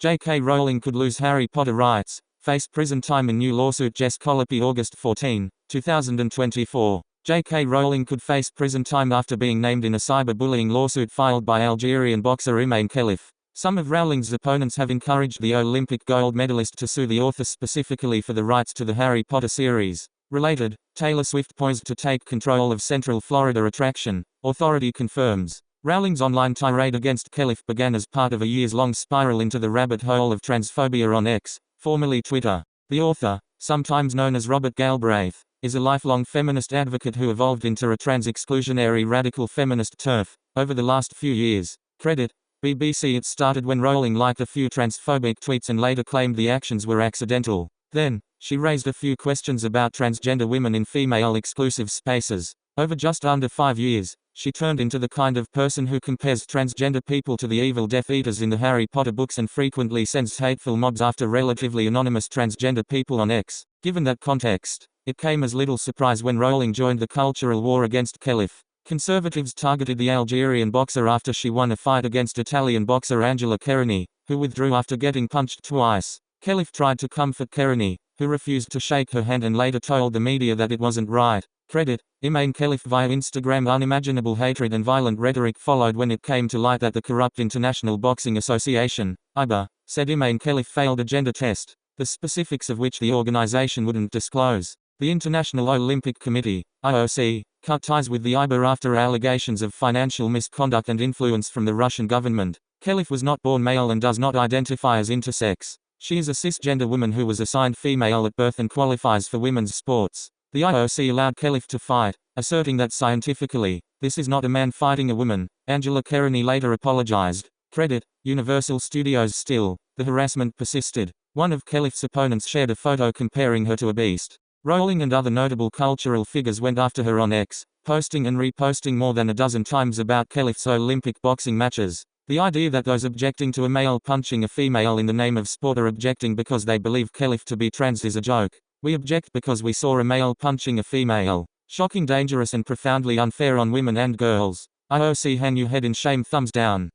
J.K. Rowling could lose Harry Potter rights, face prison time in new lawsuit. Jess Colopy, August 14, 2024. J.K. Rowling could face prison time after being named in a cyberbullying lawsuit filed by Algerian boxer Imane Khelif. Some of Rowling's opponents have encouraged the Olympic gold medalist to sue the author specifically for the rights to the Harry Potter series. Related, Taylor Swift poised to take control of Central Florida attraction, authority confirms. Rowling's online tirade against Khelif began as part of a years-long spiral into the rabbit hole of transphobia on X, formerly Twitter. The author, sometimes known as Robert Galbraith, is a lifelong feminist advocate who evolved into a trans-exclusionary radical feminist turf over the last few years. Credit, BBC. It started when Rowling liked a few transphobic tweets and later claimed the actions were accidental. Then, she raised a few questions about transgender women in female-exclusive spaces. Over just under 5 years, she turned into the kind of person who compares transgender people to the evil Death Eaters in the Harry Potter books and frequently sends hateful mobs after relatively anonymous transgender people on X. Given that context, it came as little surprise when Rowling joined the cultural war against Khelif. Conservatives targeted the Algerian boxer after she won a fight against Italian boxer Angela Kearney, who withdrew after getting punched twice. Khelif tried to comfort Kearney, who refused to shake her hand and later told the media that it wasn't right. Credit, Imane Khelif via Instagram. Unimaginable hatred and violent rhetoric followed when it came to light that the corrupt International Boxing Association, IBA, said Imane Khelif failed a gender test, the specifics of which the organization wouldn't disclose. The International Olympic Committee, IOC, cut ties with the IBA after allegations of financial misconduct and influence from the Russian government. Khelif was not born male and does not identify as intersex. She is a cisgender woman who was assigned female at birth and qualifies for women's sports. The IOC allowed Khelif to fight, asserting that scientifically, this is not a man fighting a woman. Angela Kearney later apologized. Credit, Universal Studios. Still, the harassment persisted. One of Khelif's opponents shared a photo comparing her to a beast. Rowling and other notable cultural figures went after her on X, posting and reposting more than a dozen times about Khelif's Olympic boxing matches. The idea that those objecting to a male punching a female in the name of sport are objecting because they believe Khelif to be trans is a joke. We object because we saw a male punching a female. Shocking, dangerous and profoundly unfair on women and girls. IOC, hang your head in shame. Thumbs down.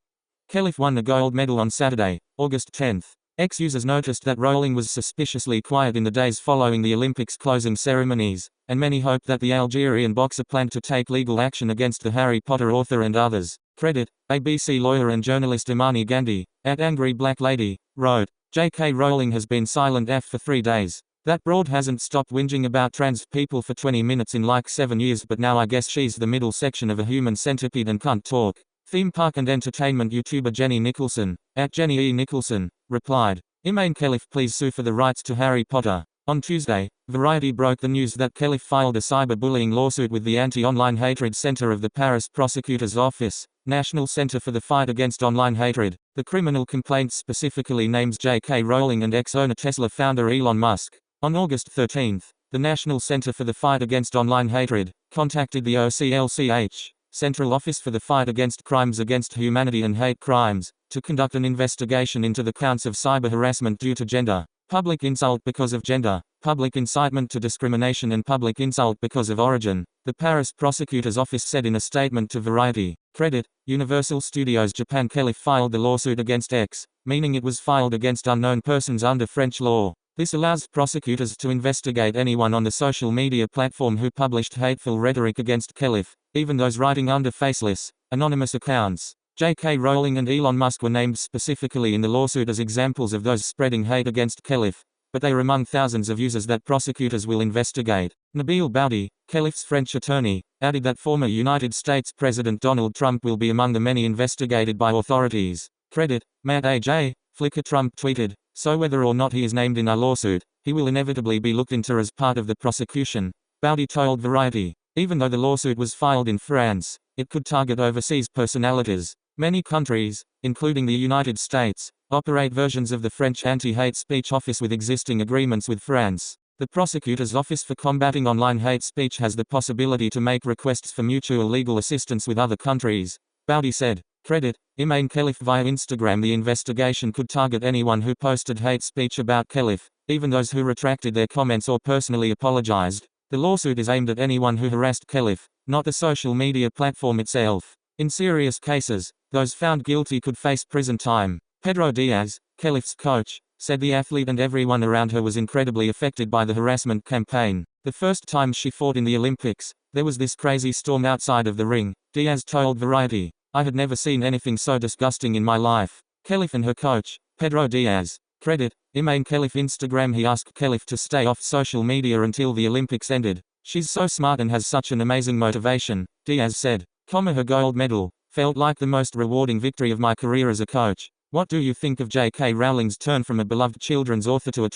Khelif won a gold medal on Saturday, August 10. X users noticed that Rowling was suspiciously quiet in the days following the Olympics closing ceremonies, and many hoped that the Algerian boxer planned to take legal action against the Harry Potter author and others. Credit, ABC lawyer and journalist Imani Gandhi, at Angry Black Lady, wrote, J.K. Rowling has been silent for 3 days. That broad hasn't stopped whinging about trans people for 20 minutes in like 7 years, but now I guess she's the middle section of a human centipede and can't talk. Theme park and entertainment YouTuber Jenny Nicholson, at Jenny E. Nicholson, replied, Imane Khelif, please sue for the rights to Harry Potter. On Tuesday, Variety broke the news that Khelif filed a cyberbullying lawsuit with the Anti-Online Hatred Center of the Paris Prosecutor's Office, National Center for the Fight Against Online Hatred. The criminal complaint specifically names J.K. Rowling and ex-owner Tesla founder Elon Musk. On August 13, the National Center for the Fight Against Online Hatred contacted the OCLCH, Central Office for the Fight Against Crimes Against Humanity and Hate Crimes, to conduct an investigation into the counts of cyber harassment due to gender, public insult because of gender, public incitement to discrimination and public insult because of origin, the Paris Prosecutor's Office said in a statement to Variety. Credit, Universal Studios Japan. Khelif filed the lawsuit against X, meaning it was filed against unknown persons under French law. This allows prosecutors to investigate anyone on the social media platform who published hateful rhetoric against Khelif, even those writing under faceless, anonymous accounts. J.K. Rowling and Elon Musk were named specifically in the lawsuit as examples of those spreading hate against Khelif, but they are among thousands of users that prosecutors will investigate. Nabil Boudi, Khelif's French attorney, added that former United States President Donald Trump will be among the many investigated by authorities. Credit, Matt A.J., Flickr. Trump tweeted, so whether or not he is named in our lawsuit, he will inevitably be looked into as part of the prosecution. Boudi told Variety. Even though the lawsuit was filed in France, it could target overseas personalities. Many countries, including the United States, operate versions of the French anti-hate speech office with existing agreements with France. The Prosecutor's Office for Combating Online Hate Speech has the possibility to make requests for mutual legal assistance with other countries, Boudi said. Credit, Imane Khelif via Instagram. The investigation could target anyone who posted hate speech about Khelif, even those who retracted their comments or personally apologized. The lawsuit is aimed at anyone who harassed Khelif, not the social media platform itself. In serious cases, those found guilty could face prison time. Pedro Diaz, Khalif's coach, said the athlete and everyone around her was incredibly affected by the harassment campaign. The first time she fought in the Olympics, there was this crazy storm outside of the ring, Diaz told Variety. I had never seen anything so disgusting in my life. Khalif and her coach, Pedro Diaz. Credit, Imane Khalif Instagram. He asked Khalif to stay off social media until the Olympics ended. She's so smart and has such an amazing motivation, Diaz said. Her gold medal felt like the most rewarding victory of my career as a coach. What do you think of J.K. Rowling's turn from a beloved children's author to a